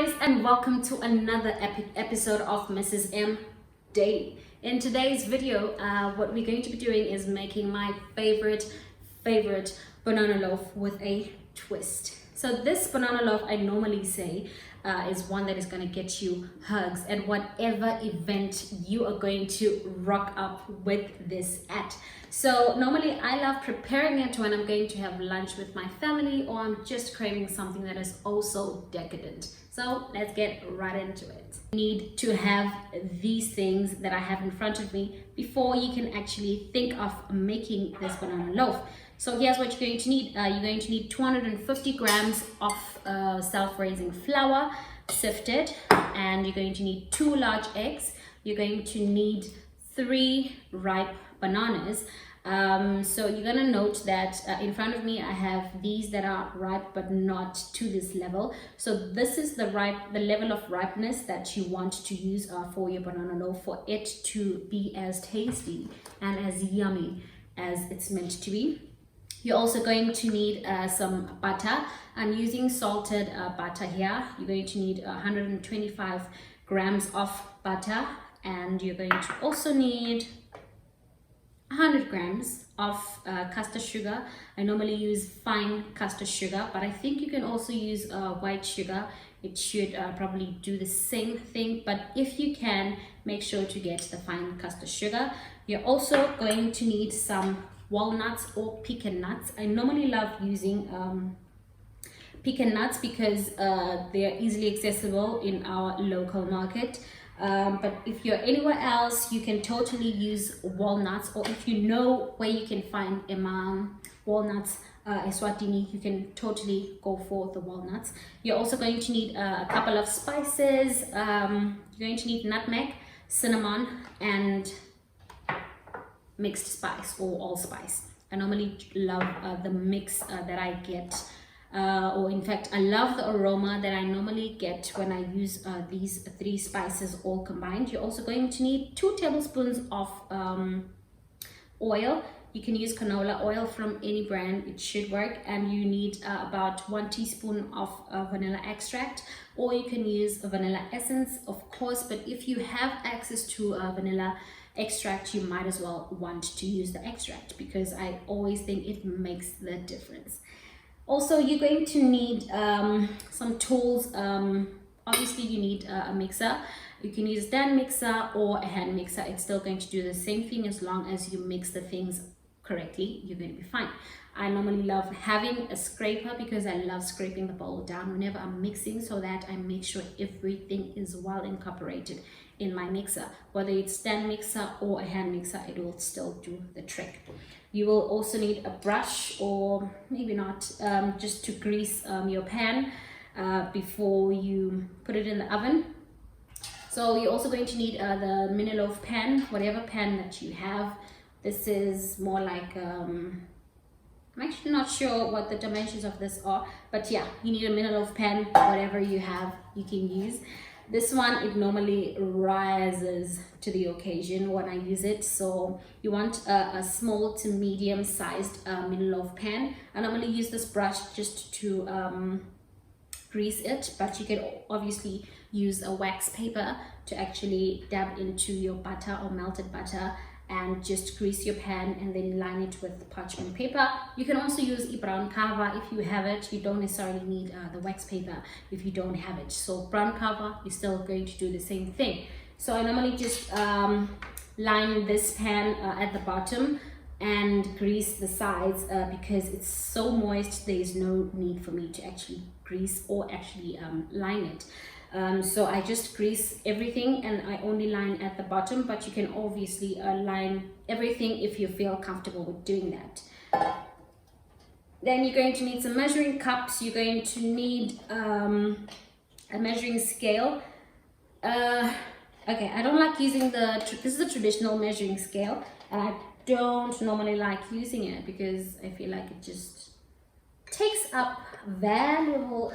guys, and welcome to another epic episode of Mrs. M Daily. In today's video, what we're going to be doing is making my favorite banana loaf with a twist. So this banana loaf, I normally say, is one that is going to get you hugs at whatever event you are going to rock up with this at. So normally I love preparing it when I'm going to have lunch with my family, or I'm just craving something that is also decadent. So let's get right into it. You need to have these things that I have in front of me before you can actually think of making this banana loaf. So here's what you're going to need. You're going to need 250 grams of self-raising flour, sifted, and you're going to need 2 large eggs. You're going to need 3 ripe bananas. So you're gonna note that in front of me I have these that are ripe but not to this level. So this is the level of ripeness that you want to use for your banana loaf, for it to be as tasty and as yummy as it's meant to be. You're also going to need some butter. I'm using salted butter here. You're going to need 125 grams of butter, and you're going to also need 100 grams of custard sugar. I normally use fine custard sugar, but I think you can also use white sugar. It should probably do the same thing, but if you can, make sure to get the fine custard sugar. You're also going to need some walnuts or pecan nuts. I normally love using pecan nuts because they are easily accessible in our local market. But if you're anywhere else, you can totally use walnuts, or if you know where you can find walnuts, Eswatini, you can totally go for the walnuts. You're also going to need a couple of spices. You're going to need nutmeg, cinnamon, and mixed spice or allspice. I normally love the mix that I get. Or in fact, I love the aroma that I normally get when I use these 3 spices all combined. You're also going to need 2 tablespoons of oil. You can use canola oil from any brand, it should work. And you need about 1 teaspoon of vanilla extract, or you can use vanilla essence, of course. But if you have access to vanilla extract, you might as well want to use the extract, because I always think it makes the difference. Also, you're going to need some tools. Obviously, you need a mixer. You can use a stand mixer or a hand mixer. It's still going to do the same thing as long as you mix the things correctly. You're going to be fine. I normally love having a scraper because I love scraping the bowl down whenever I'm mixing, so that I make sure everything is well incorporated in my mixer. Whether it's stand mixer or a hand mixer, it will still do the trick. You will also need a brush, or maybe not, just to grease your pan before you put it in the oven. So you're also going to need the mini loaf pan, whatever pan that you have. This is more like, I'm actually not sure what the dimensions of this are, but yeah, you need a mini loaf pan, whatever you have, you can use. This one, it normally rises to the occasion when I use it. So you want a small to medium sized mini loaf pan. I normally use this brush just to grease it, but you can obviously use a wax paper to actually dab into your butter or melted butter and just grease your pan, and then line it with parchment paper. You can also use a brown cover if you have it. You don't necessarily need the wax paper if you don't have it. So brown cover, you're still going to do the same thing. So I normally just line this pan at the bottom and grease the sides because it's so moist. There is no need for me to actually grease or actually line it. So I just grease everything and I only line at the bottom, but you can obviously line everything if you feel comfortable with doing that. Then you're going to need some measuring cups. You're going to need a measuring scale. Okay, I don't like using this is a traditional measuring scale, and I don't normally like using it because I feel like it just takes up valuable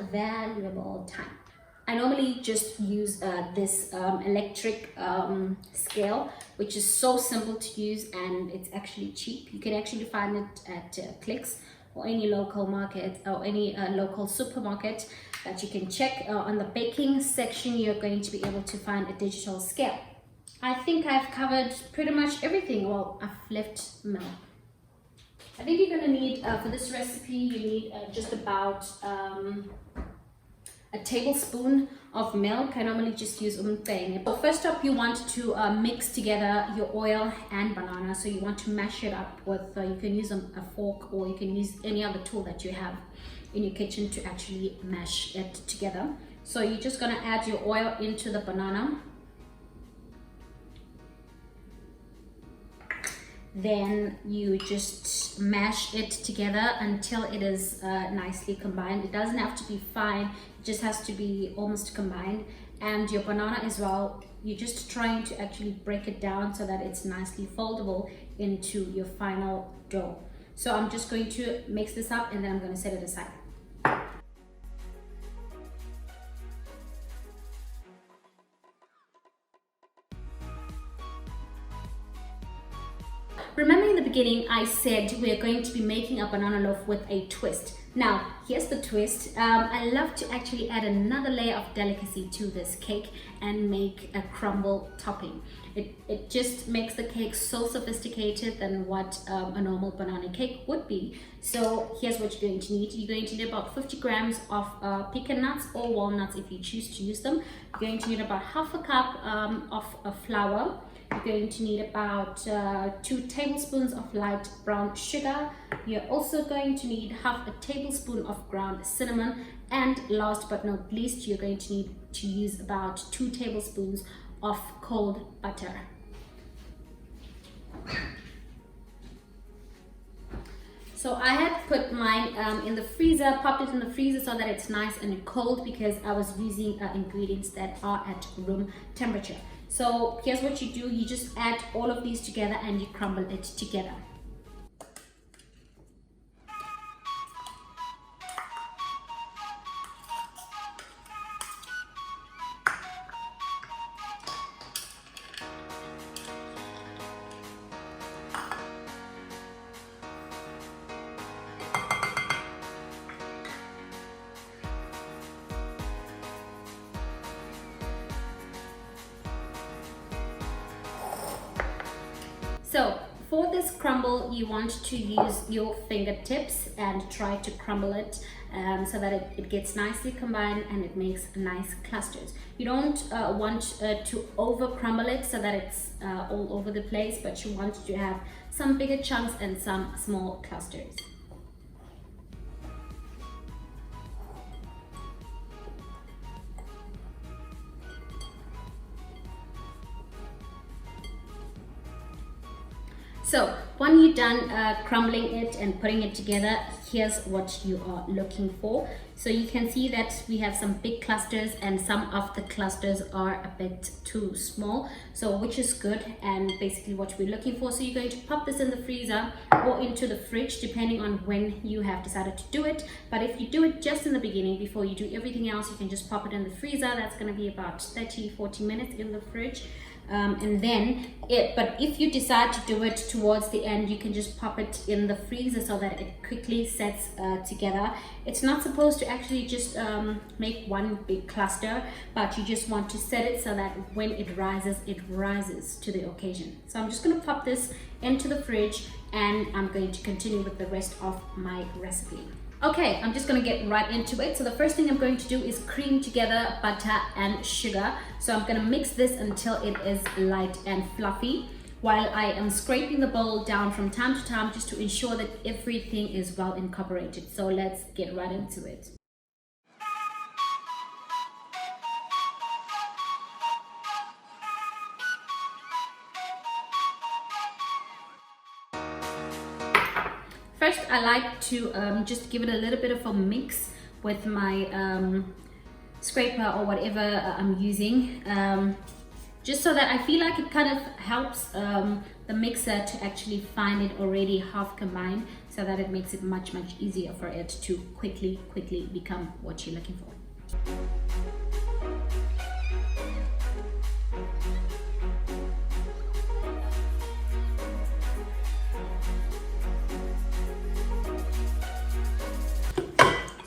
time. I normally just use this electric scale, which is so simple to use, and it's actually cheap. You can actually find it at Clicks or any local market or any local supermarket that you can check. On the baking section, you're going to be able to find a digital scale. I think I've covered pretty much everything. Well, I've left milk. I think you're going to need, for this recipe, you need just about a tablespoon of milk. I normally just use umteng. So first up, you want to mix together your oil and banana. So you want to mash it up with, you can use a fork, or you can use any other tool that you have in your kitchen to actually mash it together. So you're just going to add your oil into the banana. Then you just mash it together until it is nicely combined. It doesn't have to be fine, it just has to be almost combined. And your banana as well, you're just trying to actually break it down so that it's nicely foldable into your final dough. So I'm just going to mix this up and then I'm going to set it aside. Remember in the beginning I said we are going to be making a banana loaf with a twist. Now here's the twist. I love to actually add another layer of delicacy to this cake and make a crumble topping. It just makes the cake so sophisticated than what a normal banana cake would be. So here's what you're going to need. You're going to need about 50 grams of pecan nuts or walnuts if you choose to use them. You're going to need about half a cup of flour. You're going to need about 2 tablespoons of light brown sugar. You're also going to need half a tablespoon of ground cinnamon, and last but not least, you're going to need to use about 2 tablespoons of cold butter. So I had put mine in the freezer, popped it in the freezer so that it's nice and cold, because I was using ingredients that are at room temperature. So here's what you do. You just add all of these together and you crumble it together. So for this crumble, you want to use your fingertips and try to crumble it so that it gets nicely combined and it makes nice clusters. You don't want to over crumble it so that it's all over the place, but you want to have some bigger chunks and some small clusters. So when you're done crumbling it and putting it together, here's what you are looking for. So you can see that we have some big clusters and some of the clusters are a bit too small, so which is good and basically what we're looking for. So you're going to pop this in the freezer or into the fridge depending on when you have decided to do it. But if you do it just in the beginning before you do everything else, you can just pop it in the freezer. That's going to be about 30-40 minutes in the fridge. And then but if you decide to do it towards the end, you can just pop it in the freezer so that it quickly sets together. It's not supposed to actually just make one big cluster, but you just want to set it so that when it rises to the occasion. So I'm just going to pop this into the fridge and I'm going to continue with the rest of my recipe. Okay, I'm just going to get right into it. So the first thing I'm going to do is cream together butter and sugar. So I'm going to mix this until it is light and fluffy, while I am scraping the bowl down from time to time just to ensure that everything is well incorporated. So let's get right into it. First, I like to just give it a little bit of a mix with my scraper or whatever I'm using, just so that I feel like it kind of helps the mixer to actually find it already half combined, so that it makes it much easier for it to quickly become what you're looking for.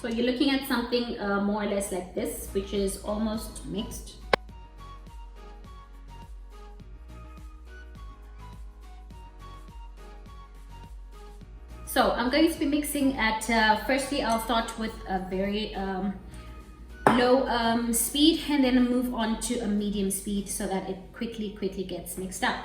So you're looking at something more or less like this, which is almost mixed. So I'm going to be mixing at, firstly I'll start with a very low speed, and then move on to a medium speed so that it quickly gets mixed up.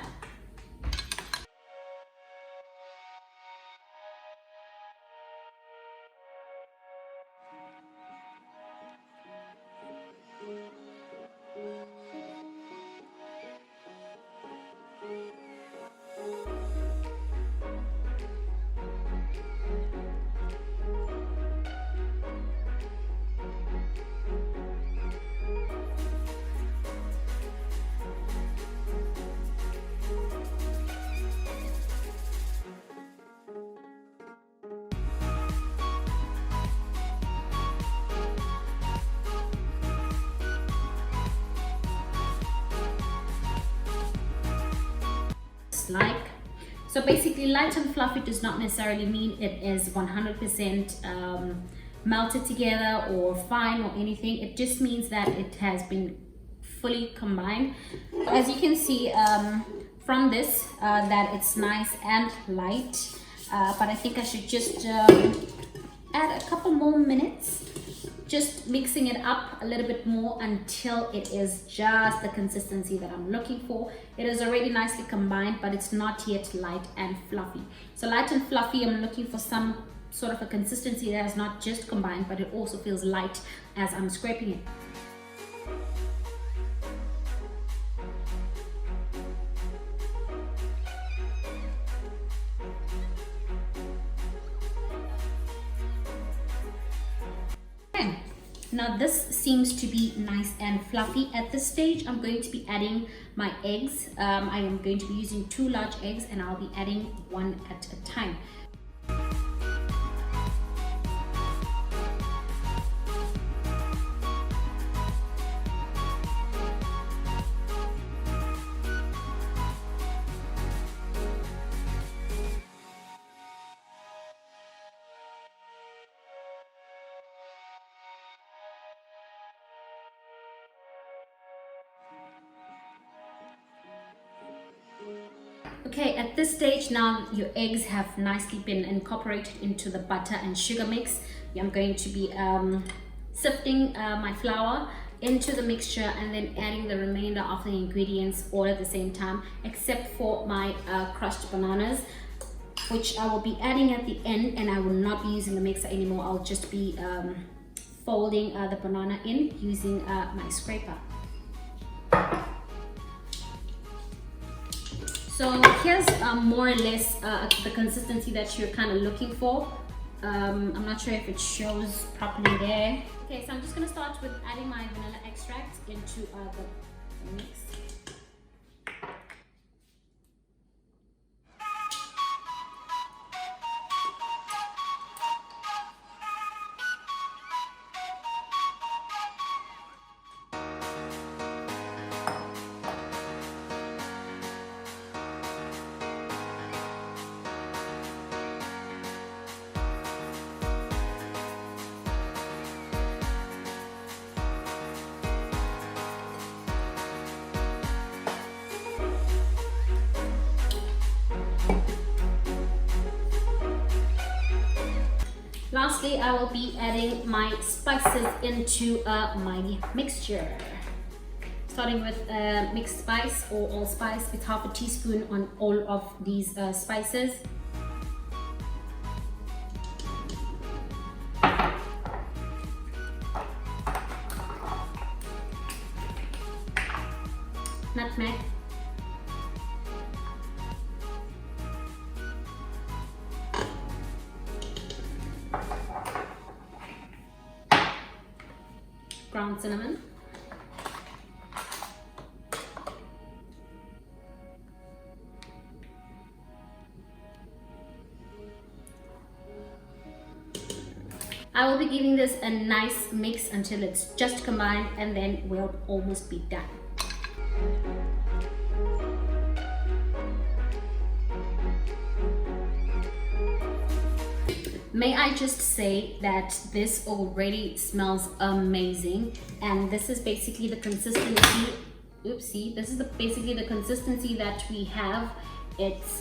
Like, so basically light and fluffy does not necessarily mean it is 100% melted together or fine or anything. It just means that it has been fully combined. As you can see from this that it's nice and light, but I think I should just add a couple more minutes, just mixing it up a little bit more until it is just the consistency that I'm looking for. It is already nicely combined, but it's not yet light and fluffy. So light and fluffy, I'm looking for some sort of a consistency that is not just combined, but it also feels light as I'm scraping it. Now this seems to be nice and fluffy. At this stage, I'm going to be adding my eggs. I am going to be using 2 large eggs, and I'll be adding 1 at a time. Okay, at this stage now your eggs have nicely been incorporated into the butter and sugar mix. I'm going to be sifting my flour into the mixture and then adding the remainder of the ingredients all at the same time, except for my crushed bananas, which I will be adding at the end, and I will not be using the mixer anymore. I'll just be folding the banana in using my scraper. So here's more or less the consistency that you're kind of looking for. I'm not sure if it shows properly there. Okay, so I'm just going to start with adding my vanilla extract into the mix. Lastly, I will be adding my spices into my mixture. Starting with mixed spice or allspice, it's half a teaspoon on all of these spices. Nutmeg. Ground cinnamon. I will be giving this a nice mix until it's just combined, and then we'll almost be done. May I just say that this already smells amazing, and this is basically the consistency. Oopsie, this is basically the consistency that we have. It's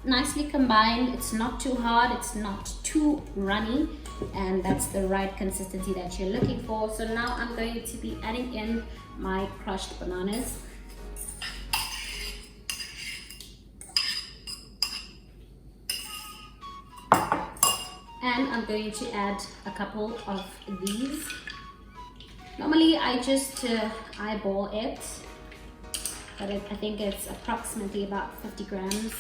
nicely combined. It's not too hard, it's not too runny, and that's the right consistency that you're looking for. So now I'm going to be adding in my crushed bananas. And I'm going to add a couple of these. Normally I just eyeball it, but I think it's approximately about 50 grams.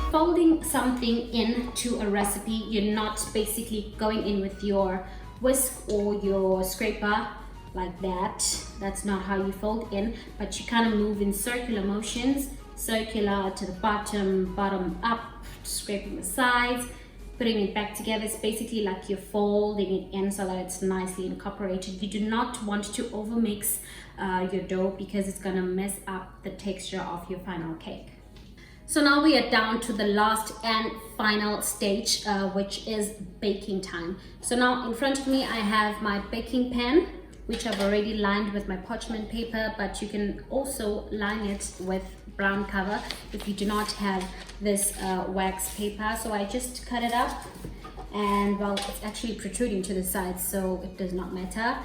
Folding something into a recipe, you're not basically going in with your whisk or your scraper like that. That's not how you fold in, but you kind of move in circular motions, circular to the bottom, bottom up, scraping the sides, putting it back together. It's basically like you're folding it in so that it's nicely incorporated. You do not want to overmix your dough because it's gonna mess up the texture of your final cake. So now we are down to the last and final stage, which is baking time. So now in front of me I have my baking pan, which I've already lined with my parchment paper, but you can also line it with brown cover if you do not have this wax paper. So I just cut it up, and well, it's actually protruding to the sides, so it does not matter.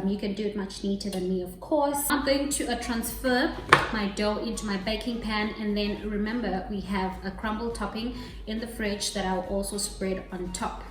You can do it much neater than me, of course. I'm going to transfer my dough into my baking pan, and then remember we have a crumble topping in the fridge that I'll also spread on top.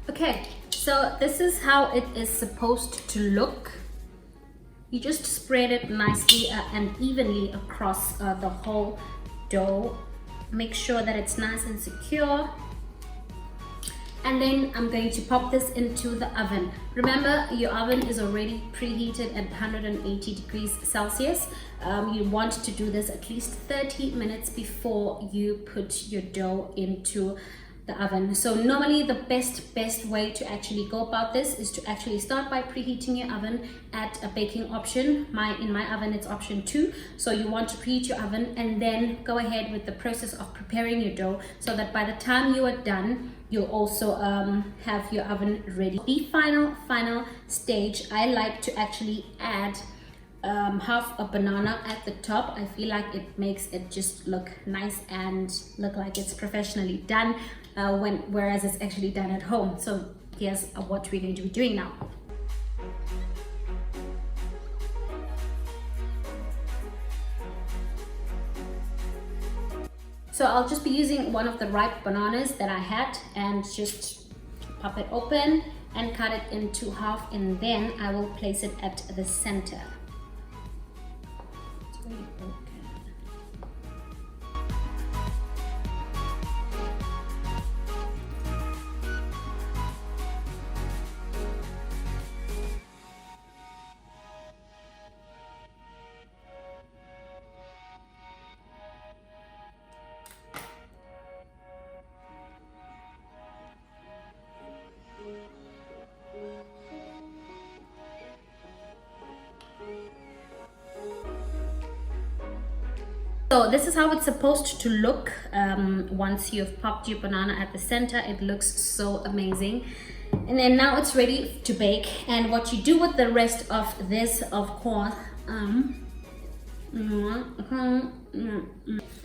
Okay, so this is how it is supposed to look. You just spread it nicely and evenly across the whole dough. Make sure that it's nice and secure. And then I'm going to pop this into the oven. Remember, your oven is already preheated at 180 degrees Celsius. You want to do this at least 30 minutes before you put your dough into the oven. So normally the best way to actually go about this is to actually start by preheating your oven at a baking option. In my oven it's option 2. So you want to preheat your oven and then go ahead with the process of preparing your dough, so that by the time you are done, you'll also have your oven ready. The final stage, I like to actually add half a banana at the top. I feel like it makes it just look nice and look like it's professionally done, whereas it's actually done at home. So here's what we're going to be doing now. So I'll just be using one of the ripe bananas that I had and just pop it open and cut it into half, and then I will place it at the center. It's really broken. So this is how it's supposed to look once you've popped your banana at the center. It looks so amazing. And then now it's ready to bake. And what you do with the rest of this, of course,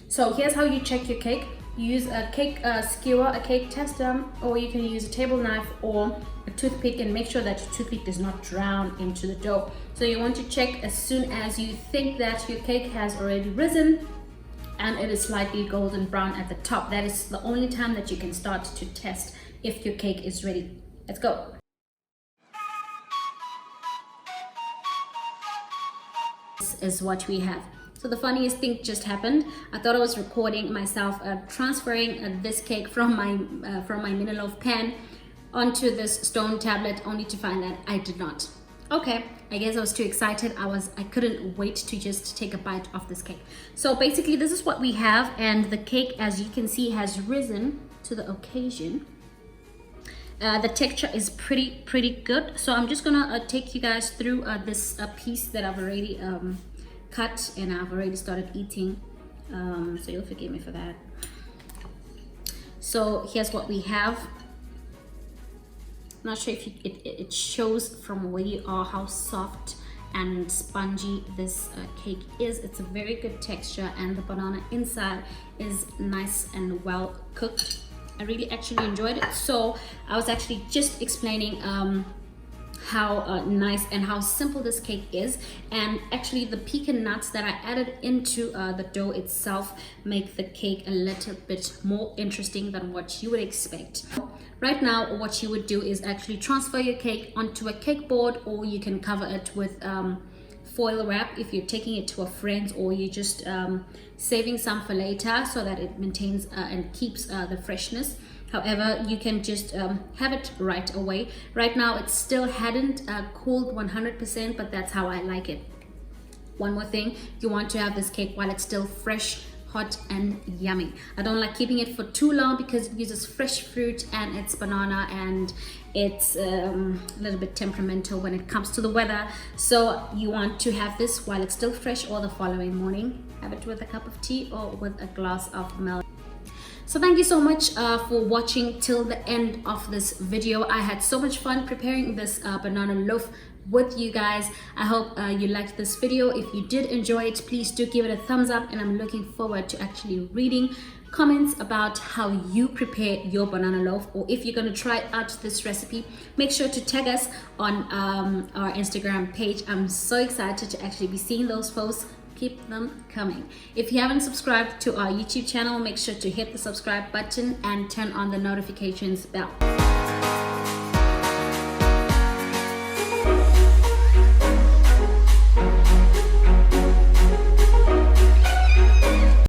so here's how you check your cake. You use a cake skewer, a cake tester, or you can use a table knife or a toothpick, and make sure that your toothpick does not drown into the dough. So you want to check as soon as you think that your cake has already risen and it is slightly golden brown at the top. That is the only time that you can start to test if your cake is ready. Let's go. This is what we have. So the funniest thing just happened. I thought I was recording myself transferring this cake from my mini loaf pan onto this stone tablet, only to find that I did not. Okay, I guess I was too excited. I couldn't wait to just take a bite of this cake. So basically this is what we have, and the cake, as you can see, has risen to the occasion. The texture is pretty good. So I'm just gonna take you guys through this piece that I've already cut, and I've already started eating, so you'll forgive me for that. So here's what we have. I'm not sure if it shows from where you are how soft and spongy this cake is. It's a very good texture, and the banana inside is nice and well cooked. I really actually enjoyed it. So I was actually just explaining how nice and how simple this cake is, and actually the pecan nuts that I added into the dough itself make the cake a little bit more interesting than what you would expect. Right now what you would do is actually transfer your cake onto a cake board, or you can cover it with foil wrap if you're taking it to a friend's, or you're just saving some for later so that it maintains and keeps the freshness. However, you can just have it right away. Right now it still hadn't cooled 100%, but that's how I like it. One more thing, you want to have this cake while it's still fresh, hot and yummy. I don't like keeping it for too long because it uses fresh fruit and it's banana, and it's a little bit temperamental when it comes to the weather. So you want to have this while it's still fresh, or the following morning. Have it with a cup of tea or with a glass of milk. So thank you so much for watching till the end of this video. I had so much fun preparing this banana loaf with you guys. I hope you liked this video. If you did enjoy it, please do give it a thumbs up, and I'm looking forward to actually reading comments about how you prepare your banana loaf, or if you're going to try out this recipe, make sure to tag us on our Instagram page. I'm so excited to actually be seeing those posts. Keep them coming. If you haven't subscribed to our YouTube channel, make sure to hit the subscribe button and turn on the notifications bell.